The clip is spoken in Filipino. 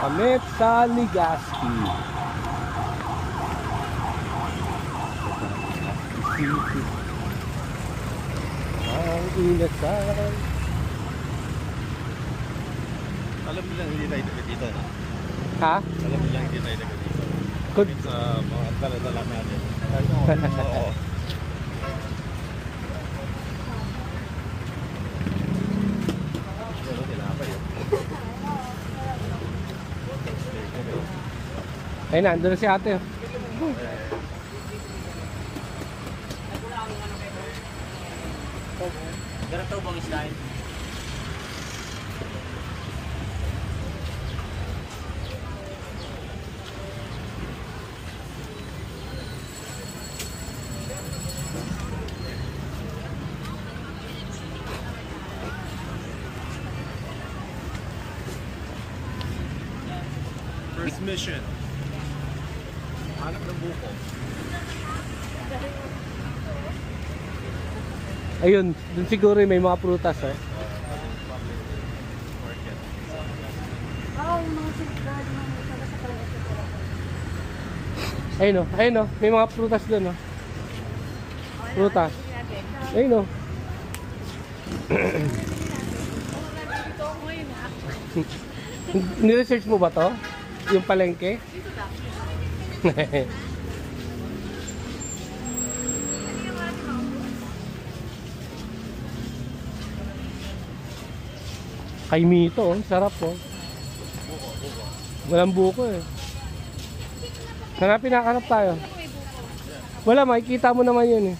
kami sa Legazpi. City. Ang inasal. Alam mo lang hindi tayo dito, no? Ha? Alam mo lang hindi tayo dito. Good. Sa mga dala-dala natin. Oo. Ay, nandun na si ate. Ganito bang style? First mission. Hanap ng buko. Ayun, dun siguro may mga prutas, oh. Ayun, oh. Ayun, oh. May mga prutas dun, oh. Prutas. Ayun, oh. Ni-research mo ba to? Yung palengke? Kay Mito, oh. Sarap, oh. Walang buko, eh. Hanapin, nakahanap tayo. Wala, makikita mo naman yun, eh.